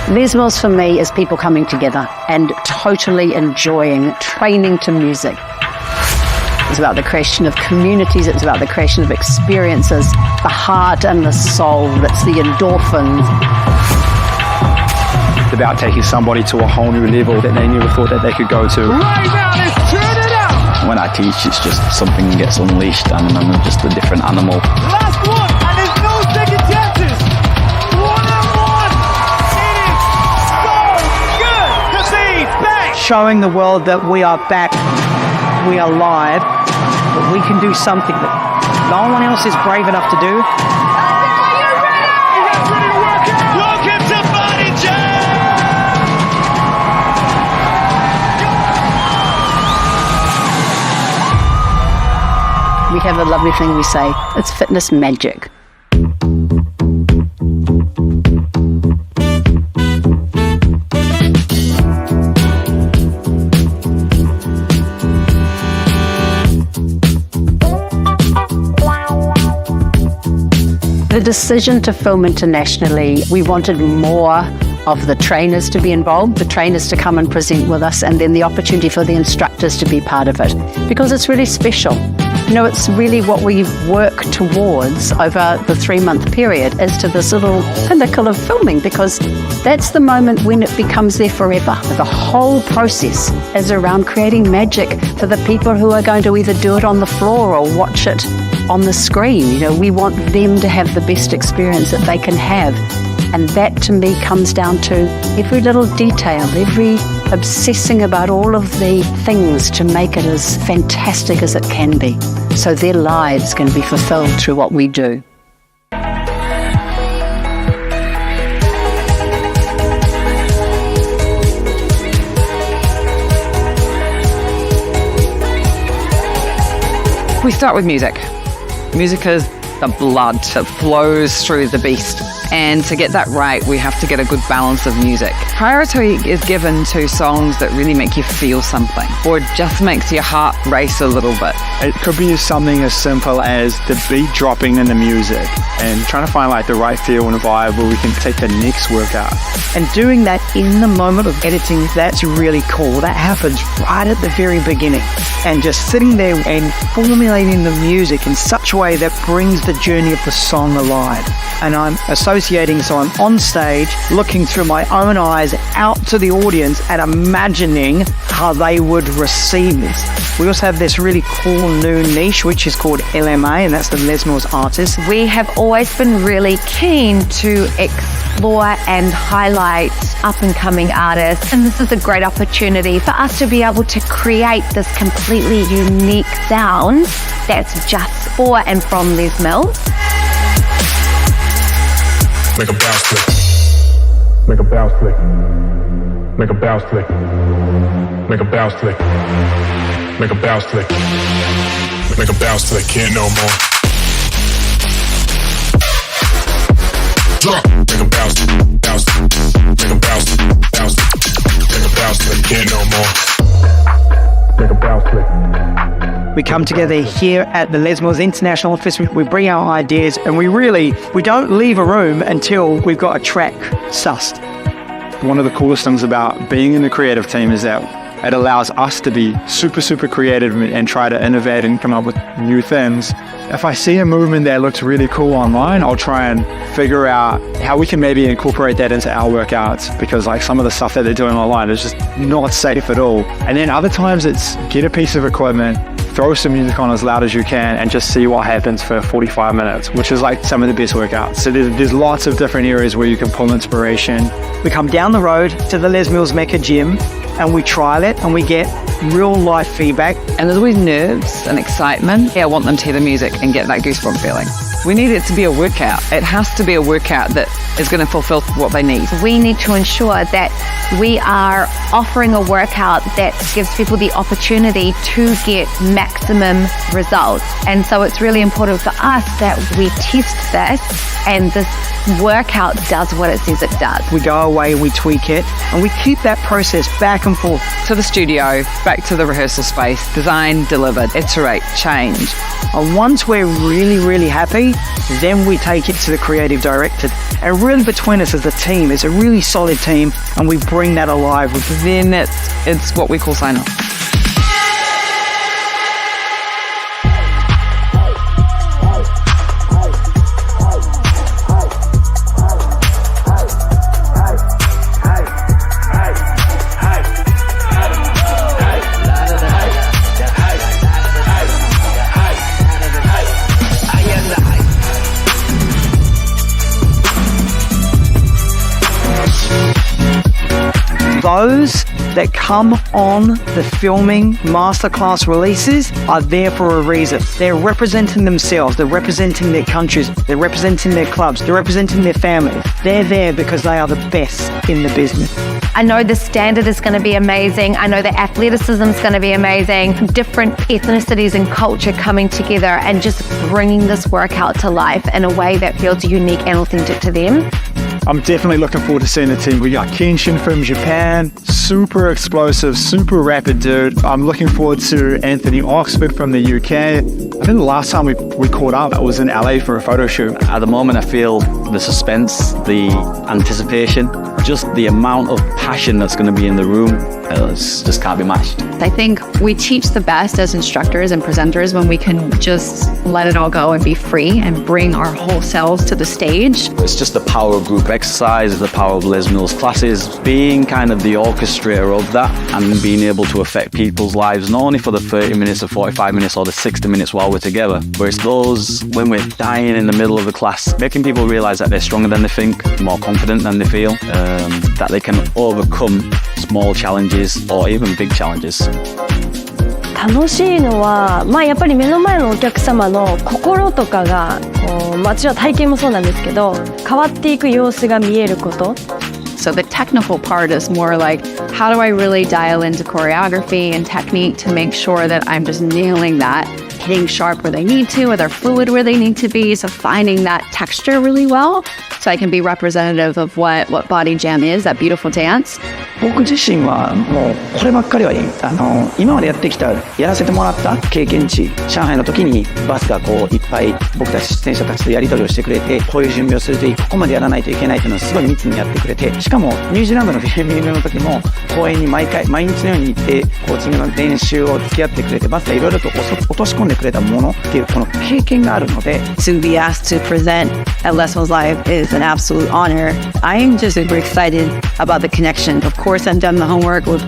Lesmos for me is people coming together and totally enjoying training to music. It's about the creation of communities, it's about the creation of experiences, the heart and the soul, it's the endorphins. It's about taking somebody to a whole new level that they never thought that they could go to. Right now, let's turn it up! When I teach, it's just something gets unleashed and I'm just a different animal. Last one, and there's no second chances! One-on-one! It is so good to see back! Showing the world that we are back, we are live, that we can do something that no one else is brave enough to do. Welcome to Body Jam! We have a lovely thing we say, it's fitness magic. The decision to film internationally, we wanted more of the trainers to be involved, the trainers to come and present with us, and then the opportunity for the instructors to be part of it, because it's really special. You know, it's really what we work towards over the 3-month period as to this little pinnacle of filming, because that's the moment when it becomes there forever. The whole process is around creating magic for the people who are going to either do it on the floor or watch it on the screen. You know, we want them to have the best experience that they can have. And that to me comes down to every little detail, every obsessing about all of the things to make it as fantastic as it can be. So their lives can be fulfilled through what we do. We start with music. Music is the blood that flows through the beast. And to get that right, we have to get a good balance of music. Priority is given to songs that really make you feel something, or just makes your heart race a little bit. It could be something as simple as the beat dropping in the music and trying to find like the right feel and vibe where we can take the next workout. And doing that in the moment of editing, that's really cool. That happens right at the very beginning. And just sitting there and formulating the music in such a way that brings the journey of the song alive. And I'm associating, so I'm on stage looking through my own eyes out to the audience and imagining how they would receive this. We also have this really cool new niche which is called LMA, and that's the Lesmos artist. We have always been really keen to explore and highlight up and coming artists, and this is a great opportunity for us to be able to create this completely unique sound that's just for and from Les Mills. Make a bounce click. Make a bounce click. Make a bounce click. Make a bounce click. Make a bounce click. Make a bounce click. Can't no more. Drop. Make a bounce. Bounce. Make a bounce. Bounce. Make a bounce click. Can't no more. Make a bounce click. We come together here at the Lesmos International Office, we bring our ideas, and we don't leave a room until we've got a track sussed. One of the coolest things about being in the creative team is that it allows us to be super, super creative and try to innovate and come up with new things. If I see a movement that looks really cool online, I'll try and figure out how we can maybe incorporate that into our workouts, because like some of the stuff that they're doing online is just not safe at all. And then other times it's get a piece of equipment, throw some music on as loud as you can and just see what happens for 45 minutes, which is like some of the best workouts. So there's lots of different areas where you can pull inspiration. We come down the road to the Les Mills Mecca gym and we trial it and we get real life feedback. And there's always nerves and excitement. Yeah, I want them to hear the music and get that goosebump feeling. We need it to be a workout. It has to be a workout that is going to fulfill what they need. We need to ensure that we are offering a workout that gives people the opportunity to get maximum results. And so it's really important for us that we test this and this workout does what it says it does. We go away, we tweak it, and we keep that process back and forth. To the studio, back to the rehearsal space, design, delivered, iterate, change. And once we're really, really happy, then we take it to the creative director. And really between us as a team, it's a really solid team, and we bring that alive. Then it's what we call sign-off. Those that come on the filming masterclass releases are there for a reason. They're representing themselves, they're representing their countries, they're representing their clubs, they're representing their families. They're there because they are the best in the business. I know the standard is going to be amazing. I know the athleticism is going to be amazing. Different ethnicities and culture coming together and just bringing this workout to life in a way that feels unique and authentic to them. I'm definitely looking forward to seeing the team. We got Kenshin from Japan, super explosive, super rapid dude. I'm looking forward to Anthony Oxford from the UK. I think the last time we caught up was in LA for a photo shoot. At the moment, I feel the suspense, the anticipation, just the amount of passion that's going to be in the room, just can't be matched. I think we teach the best as instructors and presenters when we can just let it all go and be free and bring our whole selves to the stage. It's just the power of group exercise, the power of Les Mills classes, being kind of the orchestrator of that and being able to affect people's lives, not only for the 30 minutes or 45 minutes or the 60 minutes while we're together, but it's those when we're dying in the middle of the class, making people realize that they're stronger than they think, more confident than they feel, that they can overcome small challenges or even big challenges. 楽しいのは、やっぱり目の前のお客様の心とかがもちろん体験もそうなんですけど変わっていく様子が見えること。 So the technical part is more like, how do I really dial into choreography and technique to make sure that I'm just nailing that, hitting sharp where they need to, or they're fluid where they need to be, so finding that texture really well, so I can be representative of what body jam is, that beautiful dance. 僕自身はもうこればっかりはいい。今までやらせてもらった経験値、上海の時にバスがこういっぱい僕たち出演者たちとやり取りをしてくれて、こういう準備をするとここまでやらないといけないというのをすごい密にやってくれて、しかもニュージーランドのフィルミングの時も公園に毎日のように行ってコーチングの練習を付き合ってくれて、バスがいろいろと落とし込んでくれたものっていうこの経験があるので。 To be asked to present at Les Mills Live is an absolute honor. I am just super excited about the connection. Of course, I've done the homework with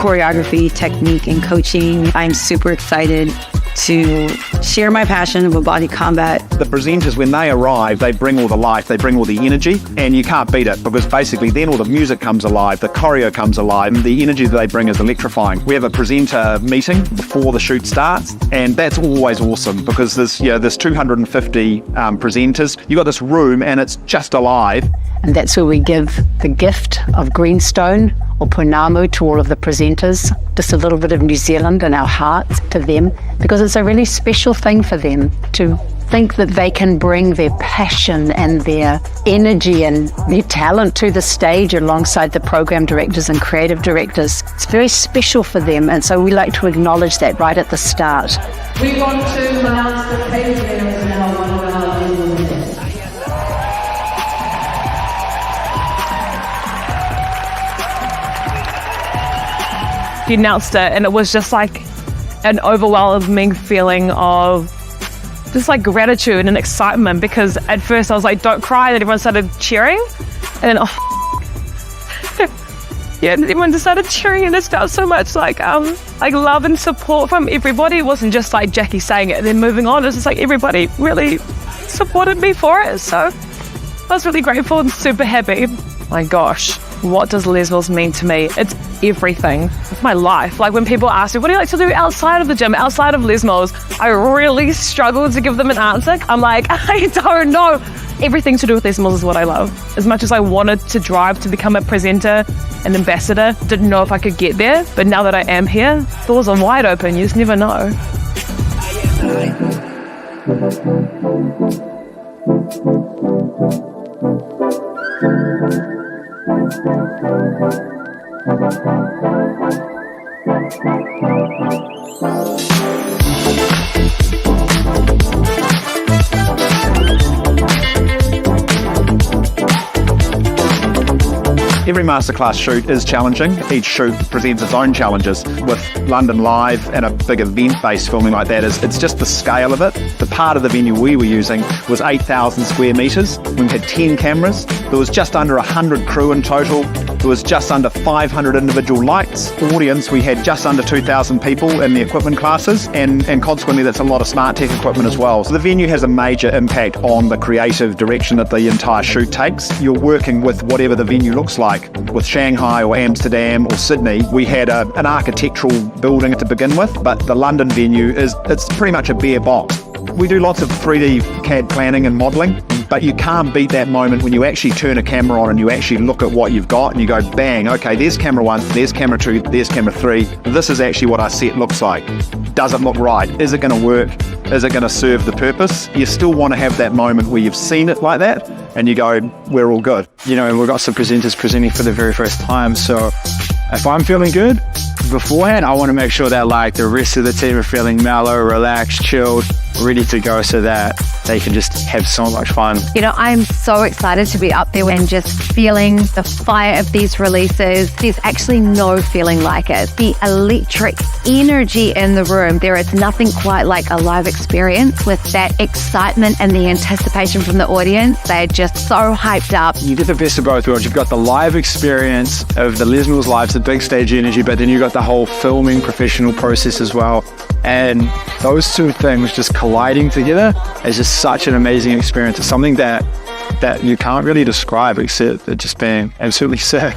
choreography, technique, and coaching. I'm super excited to share my passion of body combat. The presenters, when they arrive, they bring all the life, they bring all the energy, and you can't beat it because basically then all the music comes alive, the choreo comes alive, and the energy that they bring is electrifying. We have a presenter meeting before the shoot starts, and that's always awesome because there's 250 presenters. You got this room, and it's just alive. And that's where we give the gift of greenstone or punamu to all of the presenters, just a little bit of New Zealand in our hearts to them, because it's a really special thing for them to think that they can bring their passion and their energy and their talent to the stage alongside the program directors and creative directors. It's very special for them, and so we like to acknowledge that right at the start. We want to announce the page winners now, one of our He announced it, and it was just like an overwhelming feeling of just like gratitude and excitement, because at first I was like, don't cry, then everyone started cheering, and then yeah, everyone just started cheering, and it felt so much like love and support from everybody. It wasn't just like Jackie saying it and then moving on. It was just like everybody really supported me for it, so I was really grateful and super happy. My gosh, what does Les Mills mean to me? It's everything. It's my life. Like when people ask me, what do you like to do outside of the gym, outside of Les Mills? I really struggle to give them an answer. I'm like, I don't know. Everything to do with Les Mills is what I love. As much as I wanted to drive to become a presenter, an ambassador, didn't know if I could get there. But now that I am here, doors are wide open. You just never know. Every masterclass shoot is challenging. Each shoot presents its own challenges. With London Live and a big event-based filming like that, it's just the scale of it. The part of the venue we were using was 8,000 square metres. We had 10 cameras. There was just under 100 crew in total. There was just under 500 individual lights. Audience, we had just under 2,000 people in the equipment classes, and consequently that's a lot of smart tech equipment as well. So the venue has a major impact on the creative direction that the entire shoot takes. You're working with whatever the venue looks like. With Shanghai or Amsterdam or Sydney, we had an architectural building to begin with, but the London venue it's pretty much a bare box. We do lots of 3D CAD planning and modelling, but you can't beat that moment when you actually turn a camera on and you actually look at what you've got and you go, bang, okay, there's camera 1, there's camera 2, there's camera 3. This is actually what our set looks like. Does it look right? Is it going to work? Is it going to serve the purpose? You still want to have that moment where you've seen it like that and you go, we're all good. You know, and we've got some presenters presenting for the very first time. So if I'm feeling good beforehand, I want to make sure that like the rest of the team are feeling mellow, relaxed, chilled, ready to go so that they can just have so much fun. You know, I'm so excited to be up there and just feeling the fire of these releases. There's actually no feeling like it. The electric energy in the room, there is nothing quite like a live experience with that excitement and the anticipation from the audience. They're just so hyped up. You get the best of both worlds. You've got the live experience of the Les Mills Lives, the big stage energy, but then you've got the whole filming professional process as well. And those two things just colliding together is just such an amazing experience. It's something that you can't really describe except it just being absolutely sick.